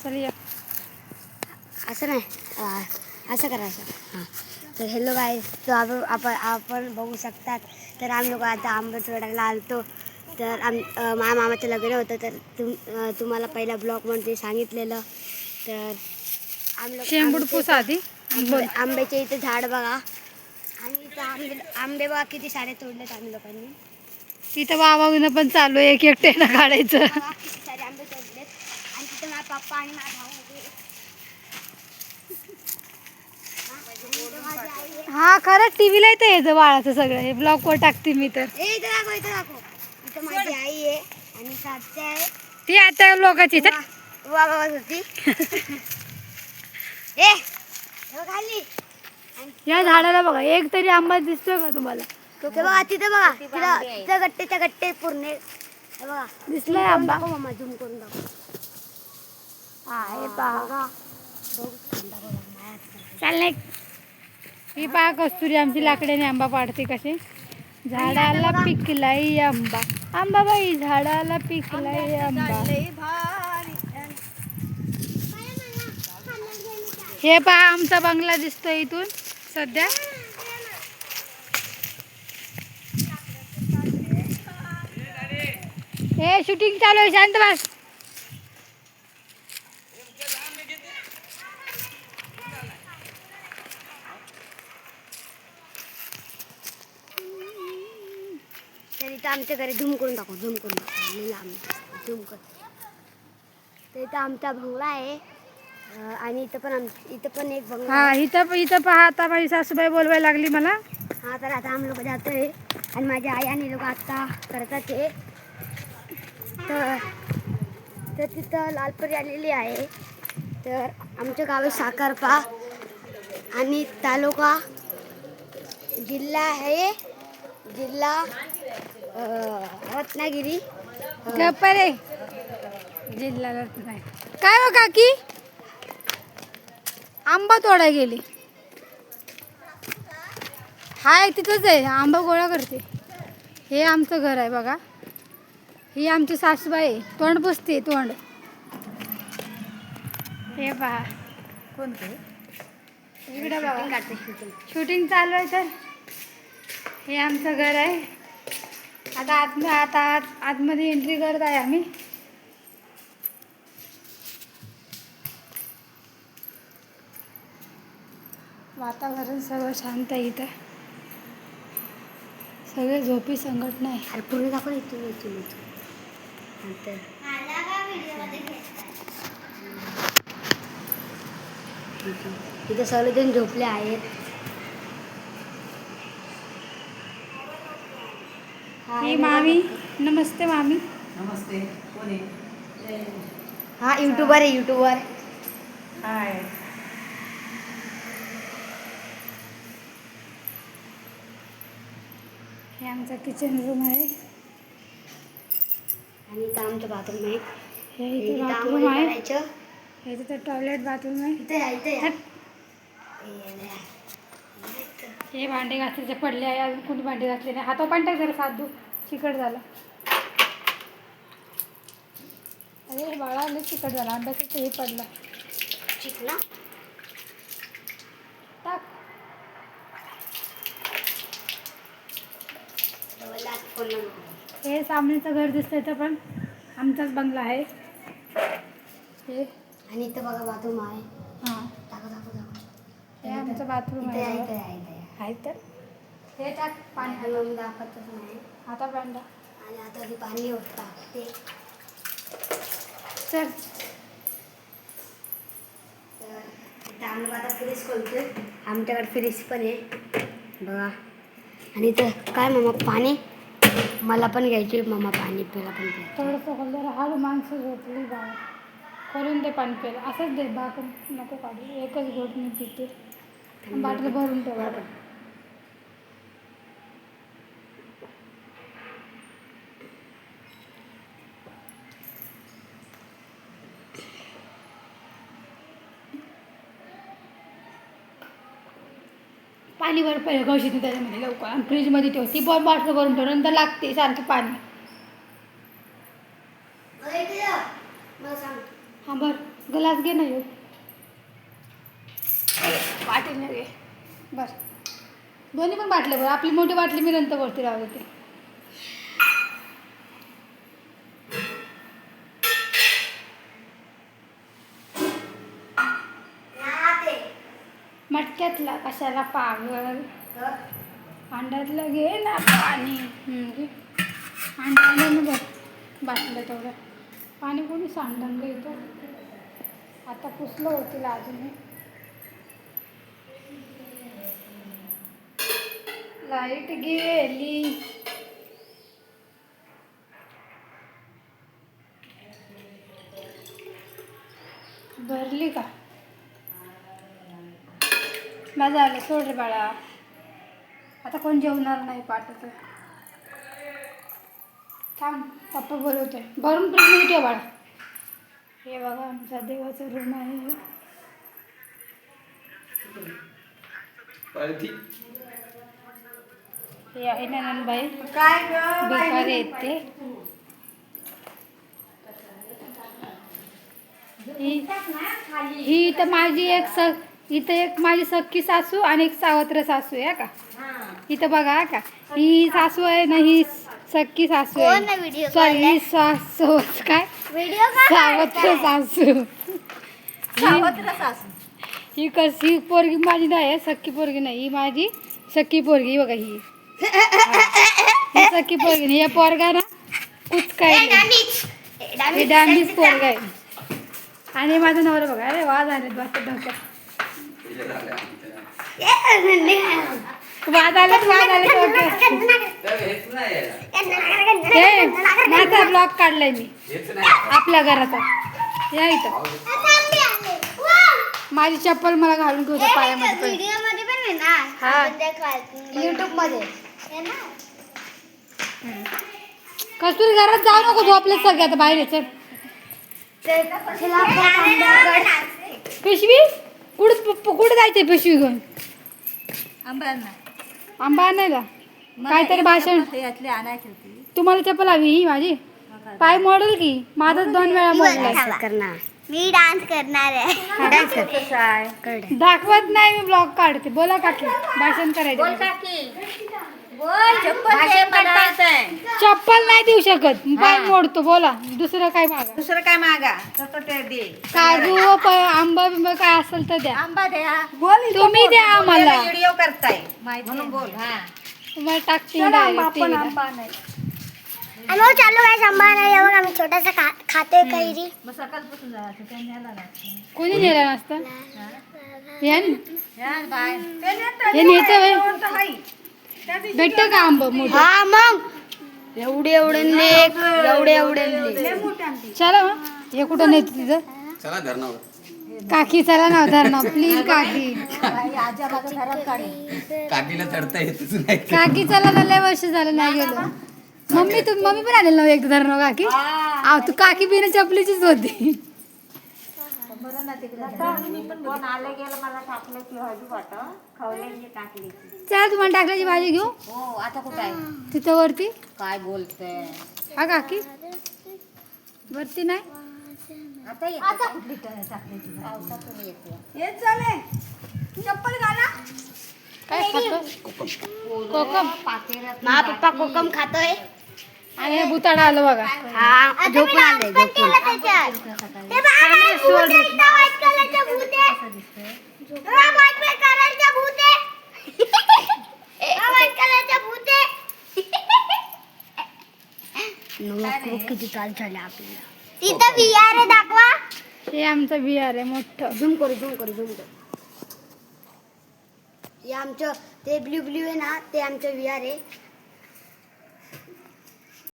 चल या. असं नाही असं करायचं. हां तर हॅलो गाईज, तो आपण बघू शकतात. तर आम्ही लोक आता आंबे तोडायला आलतो. तर माझ्या मामाचं लग्न होतं. तर तुम्हाला पहिला ब्लॉगमध्ये सांगितलेलं. तर शेंबूड पुसा आधी बोल. आंब्याचे इथे झाड बघा. आणि इथं आंबे बघा किती सारे तोडलेत आम्ही लोकांनी. इथं वावागणं पण चालू आहे, एक एकट्यानं काढायचं. किती सारे आंबे तोडलेत. आणि तिथं माझा पप्पा आणि माझा भाऊ उभे. हा खरंच टीव्हीला येतं याचं बाळाचं सगळं. हे ब्लॉग वर टाकते मी तर. इथं दाखव. इथं माझी आई आहे आणि साथ्या आहे. ती आता लोकांची वा होती. ए खाली. या झाडाला बघा, एक तरी आंबा दिसतोय का तुम्हाला? बघा तिथं बघा, तिथं गट्टेच्या गट्टे पूर्ण. हे बघा दिसलाय आंबा. मामा झूम करून दाखव. आहे पहा. चाल नाही. ही पहा कस्तुरी आमची लाकड्याने आंबा पाडते कसे. झाडाला पिकलाय आंबा, आंबा बाई झाडाला पिकलाय आंबा. हे पहा आमचा बंगला दिसतोय इथून सध्या. हे शूटिंग चालू आहे, शांत बस. तर इथं आमच्या घरी झूम करून दाखव. झूम कर. तर इथं आमचा बंगला आहे. आणि इथं पण एक बंगला. हा इथं पहा. आता माझी सासूबाई बोलवायला लागली मला. हा तर आता आम्ही लोक जातोय. आणि माझी आई आणि लोक आता करतात ते. तर तिथं लालपरी आलेली आहे. तर आमच्या गावी साखरपा आणि तालुका जिल्हा आहे. जिल्हा रत्नागिरी. गप्परे जिल्ह्याला नाही. काय हो काकी, आंबा तोडाय गेली. हाय तिथंच आहे, आंबा गोळा करते. हे आमचं घर आहे बघा. ही आमची सासूबाई आहे, तोंड पुसते तोंड. हे पहा कोणते इकडे बघा, शूटिंग चालू आहे. तर हे आमचं घर आहे. आता आतमध्ये एंट्री करत आहे आम्ही. वातावरण सगळं शांत आहे इथं. सगळे झोपी संकट नाही. अरे पूर्ण दाखव. इथून इथं सगळेजण झोपले आहेत. ही मामी. नमस्ते मामी. नमस्ते. कोण आहे? हा युट्यूबर आहे. युट्यूबर. हाय. हे आमचा किचन रूम आहे. आणि इथं आमचं बाथरूम आहे. हे इथे बाथरूम आहे. करायचं. हे तिथं टॉयलेट बाथरूम आहे. इथे हे भांडे घासायचे पडले आहे. अजून कोणी भांडे घासले नाही. हातावर पाणी टाक जरा, साधू चिकट झाला. अरे बाळा लय चिकट झाला. अंड्याचं हे पडला चिकला. टाक. हे सामनेचं घर दिसतंय. तर पण आमचाच बंगला आहे हे. आणि इथं बघा बाथरूम आहे. हां दाखव. हे आमचं बाथरूम आहे. आहे तर हे टाक पाणी. पाणी दाखवतच नाही. आता पाणी टाक. आणि आता ते पाणी टाकते. चल. तर आम्ही आता फ्रीज खोलतोय. आमच्याकडे फ्रीज पण आहे बघा. आणि इथं काय मामा पाणी मला पण घ्यायचे. मामा पाणी प्यायला पण घ्यायचं. थोडंसं खोललं. हाल माणसं झोपली बाहेर. खोलून ते पाणी प्यायला. असंच दे बाकून नको काढू. एकच घोट मी पिते. बाटली भरून ठेवा. पाणी भर पहिले गवशीत त्याच्यामध्ये लवकर. आणि फ्रीजमध्ये ठेव. ती पण बाटली भरून ठेव. नंतर लागते सारखं पाणी. मला सांग. हां बरं. ग्लास घे ना येऊ बाटली घे बस दोन्ही पण बाटल्या बरं आपली मोठी बाटली मी नंतर वरती राहू देते मटक्यातला कशाला पागल अंड्यातलं घे ना पाणी घे अंड्यानं बघ बाटलं तेवढं पाणी कोणी सांडण घेतो आता पुसलं होतील अजून लाईट गेली भरली का माझं आलं सोड रे बाळा आता कोण जेवणार नाही पाठवतं थांब पप्पा बोलवतोय भरून फ्रीजमध्ये ठेव बाळा हे बघा आमचा देवाचा रूम आहे हे आहे ना नंदबाई भिकारी आहेत ते ही तर माझी इथं एक माझी सख्खी सासू आणि एक सावत्र सासू आहे का इथं बघा का ही सासू आहे ना ही सख्खी सासू आहे सॉरी ही सासू काय सावत्र सासू ही कशी पोरगी माझी नाही आहे सख्खी पोरगी नाही ही माझी सख्खी पोरगी बघा ही सख्खी पोरगी नाही या पोरगा ना कुछ काय डांबीच पोरगा आहे आणि माझा नवरा बघा अरे वाज आले डोक्यात वाद आले माझा ब्लॉग काढलाय मी आपल्या घराचा या इथं माझी चप्पल मला घालून घेऊ द्या पायामध्ये युट्यूब मध्ये कस्तुरी घरात जाऊ नको झोपले सगळे आता बाहेर चल पिशवी कुठे जायचंय पिशवी घेऊन आंबा आणायला काहीतरी भाषण तुम्हाला चप्पल हवी ही माझी पाय मोडल की माझाच 2 वेळा मोडला मी डान्स करणार आहे दाखवत नाही मी ब्लॉग काढते बोला काकी भाषण करायचं चप्पल नाही देऊ शकत पाय मोडतो बोला दुसरं काय मागा काजू आंबा बिंबा काय असेल तर द्या तुम्ही द्या आम्हाला व्हिडिओ करताय म्हणून बोल तुम्हाला टाकते चालू काय सांभाळ नाही बघ आम्ही छोटासा खातोय कैरी कोणी नेला नसतं हे नेतं भेटत का आंब मोठं हा मग एवढे चला मग हे कुठं नेत तिथं चला धरणावर काकी चला ना धरणं प्लीज काकी काकीला चढता येतच नाही काकी चला ना लय वर्ष झालं नाही गेलो मम्मी पण आलेलं नव्हतं एकदा धरणं काकी तू काकी बिना चपलीचीच होती चला तुम्हाला टाकल्याची भाजी घेऊ हो आता कुठं आहे तिथं वरती काय बोलते हा काकी वरती नाही चप्पल घाला काय खातो कोकम मा पप्पा कोकम खातोय आणि हे भुताडा आलं बघा हा झोपून आलंय किती चाल झाले आपल्याला तिथं विहार आहे दाखवा हे आमचं बिहार आहे मोठं झूम करू हे आमचं ते ब्ल्यू आहे ना ते आमचं विहार आहे